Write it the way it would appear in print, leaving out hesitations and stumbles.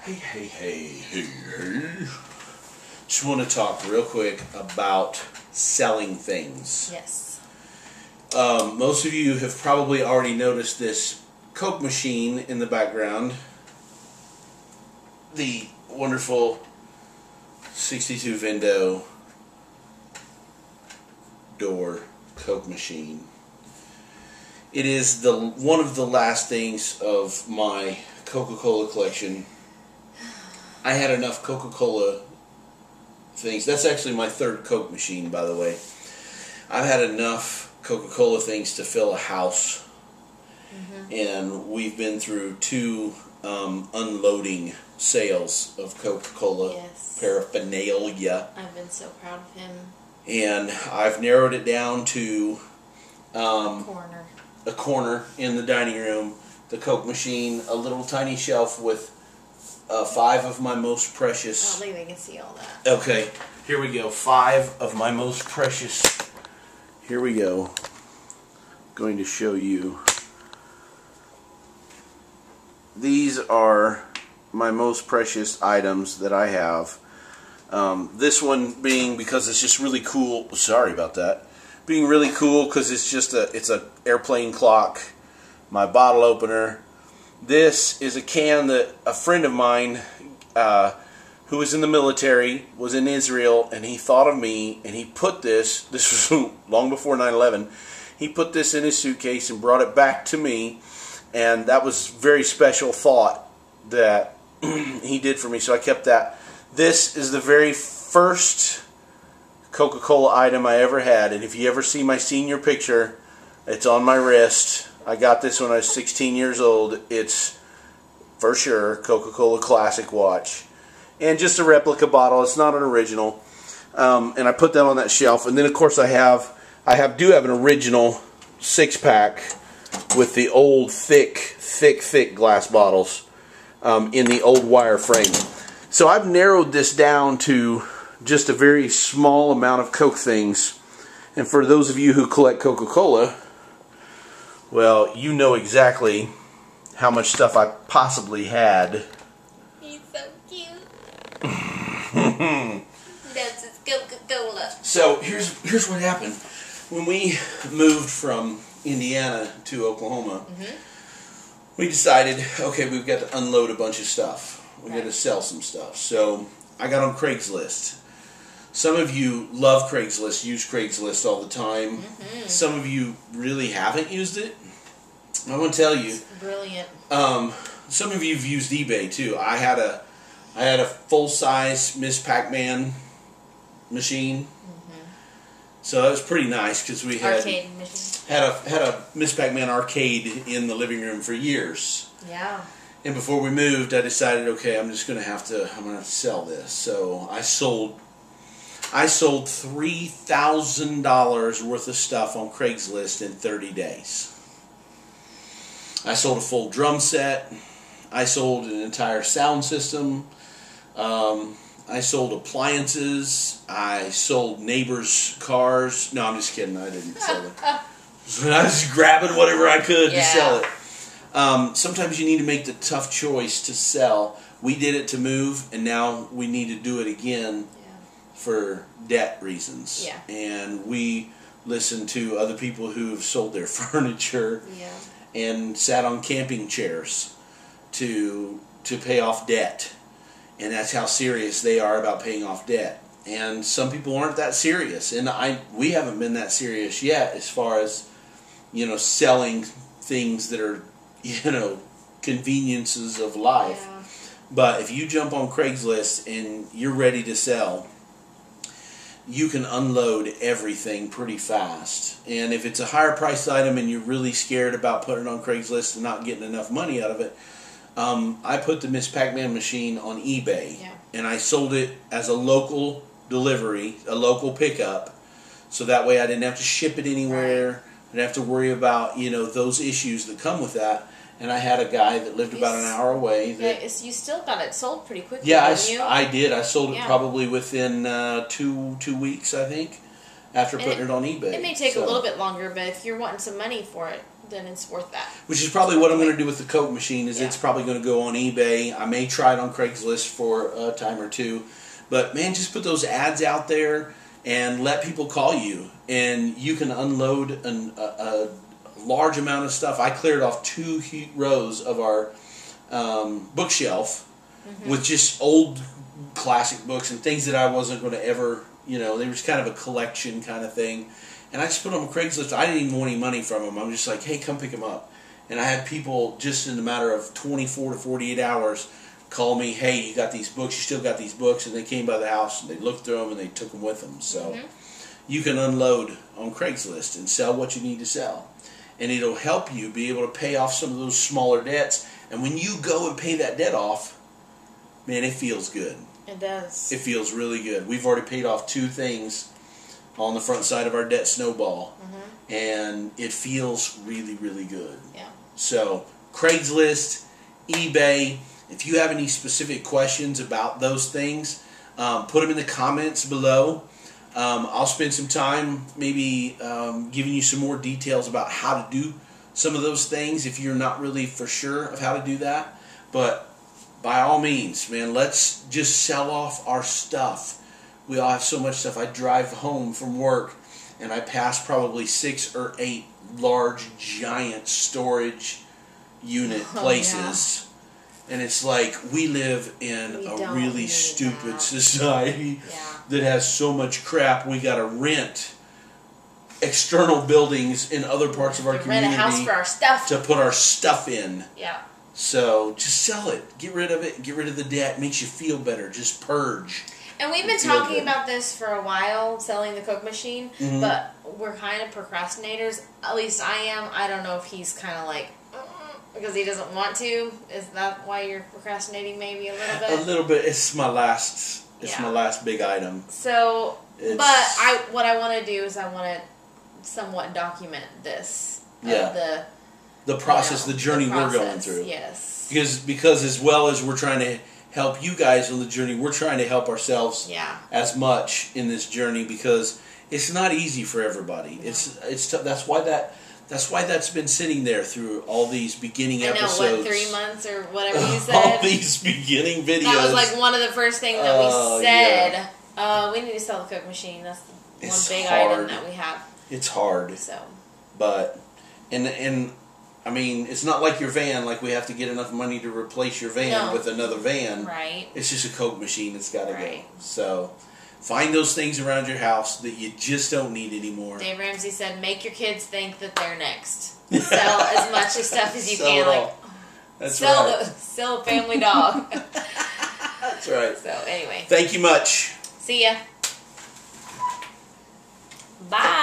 Hey. Just want to talk real quick about selling things. Yes. Most of you have probably already noticed this Coke machine in the background. The wonderful 62 window door Coke machine. It is one of the last things of my Coca-Cola collection. I had enough Coca-Cola things. That's actually my third Coke machine, by the way. I've had enough Coca-Cola things to fill a house. And we've been through two unloading sales of Coca-Cola paraphernalia. I've been so proud of him. And I've narrowed it down to a corner in the dining room, the Coke machine, a little tiny shelf with 5 of my most precious... I don't think they can see all that. Okay, here we go. 5 of my most precious... Here we go. I'm going to show you. These are my most precious items that I have. This one being because it's just really cool. Sorry about that. Being really cool because it's just it's a airplane clock. My bottle opener. This is a can that a friend of mine who was in the military, was in Israel, and he thought of me, and he put this was long before 9/11, he put this in his suitcase and brought it back to me, and that was a very special thought that he did for me, so I kept that. This is the very first Coca-Cola item I ever had, and if you ever see my senior picture, it's on my wrist. I got this when I was 16 years old. It's for sure Coca-Cola Classic watch. And just a replica bottle. It's not an original. And I put that on that shelf. And then of course I do have an original 6-pack with the old thick glass bottles in the old wire frame. So I've narrowed this down to just a very small amount of Coke things. And for those of you who collect Coca-Cola, well, you know exactly how much stuff I possibly had. He's so cute. That's his Coca-Cola. So here's what happened. When we moved from Indiana to Oklahoma, we decided, okay, we've got to unload a bunch of stuff. We've got to sell some stuff. So I got on Craigslist. Some of you love Craigslist, use Craigslist all the time. Some of you really haven't used it. I want to tell you. It's brilliant. Some of you have used eBay too. I had a full-size Miss Pac-Man machine. So that was pretty nice because we had a Miss Pac-Man arcade in the living room for years. Yeah. And before we moved, I decided, okay, I'm gonna have to sell this. So I sold $3,000 worth of stuff on Craigslist in 30 days. I sold a full drum set. I sold an entire sound system. I sold appliances. I sold neighbors' cars. No, I'm just kidding. I didn't sell them. I was just grabbing whatever I could to sell it. Sometimes you need to make the tough choice to sell. We did it to move, and now we need to do it again for debt reasons. And we listened to other people who have sold their furniture and sat on camping chairs to pay off debt. And that's how serious they are about paying off debt. And some people aren't that serious, and we haven't been that serious yet as far as, selling things that are, conveniences of life. But if you jump on Craigslist and you're ready to sell, you can unload everything pretty fast. And if it's a higher priced item and you're really scared about putting it on Craigslist and not getting enough money out of it, I put the Miss Pac-Man machine on eBay. And I sold it as a local delivery, a local pickup, so that way I didn't have to ship it anywhere. I didn't have to worry about, those issues that come with that. And I had a guy that lived about an hour away. You still got it sold pretty quickly, didn't you? I did. I sold it probably within 2 weeks, I think, after putting it on eBay. It may take a little bit longer, but if you're wanting some money for it, then it's worth that. Which is probably what I'm going to do with the Coke machine. Is Yeah. it's probably going to go on eBay. I may try it on Craigslist for a time or two. But man, just put those ads out there and let people call you, and you can unload a large amount of stuff. I cleared off 2 rows of our bookshelf with just old classic books and things that I wasn't going to ever, they were just kind of a collection kind of thing. And I just put them on Craigslist. I didn't even want any money from them. I'm just like, hey, come pick them up. And I had people just in a matter of 24 to 48 hours call me, hey, you got these books, you still got these books, and they came by the house and they looked through them and they took them with them. So you can unload on Craigslist and sell what you need to sell. And it'll help you be able to pay off some of those smaller debts. And when you go and pay that debt off, man, it feels good. It does. It feels really good. We've already paid off 2 things on the front side of our debt snowball. And it feels really, really good. Yeah. So, Craigslist, eBay, if you have any specific questions about those things, put them in the comments below. I'll spend some time maybe giving you some more details about how to do some of those things if you're not really for sure of how to do that. But by all means, man, let's just sell off our stuff. We all have so much stuff. I drive home from work and I pass probably 6 or 8 large, giant storage unit places. And it's like we live in a really stupid society that has so much crap. We got to rent external buildings in other parts of our community. Rent a house for our stuff. To put our stuff in. Yeah. So just sell it. Get rid of it. Get rid of the debt. It makes you feel better. Just purge. And we've been talking about this for a while, selling the Coke machine, but we're kind of procrastinators. At least I am. I don't know if he's kind of like, because he doesn't want to. Is that why you're procrastinating maybe a little bit? A little bit. It's my last. It's my last big item. So, but what I want to do is I want to somewhat document this. Yeah. The process, the journey we're going through. Yes. Because as well as we're trying to help you guys on the journey, we're trying to help ourselves as much in this journey, because it's not easy for everybody. No. It's that's why that's been sitting there through all these beginning episodes. I know, what, 3 months or whatever you said? All these beginning videos. That was like one of the first things that we said. Yeah. We need to sell the Coke machine. That's the one big item that we have. It's hard. So. But, and I mean, it's not like your van, like we have to get enough money to replace your van with another van. Right. It's just a Coke machine that's got to go. So, find those things around your house that you just don't need anymore. Dave Ramsey said, make your kids think that they're next. Sell as much of stuff as you can. Like, that's sell a family dog. That's right. So, anyway. Thank you much. See ya. Bye.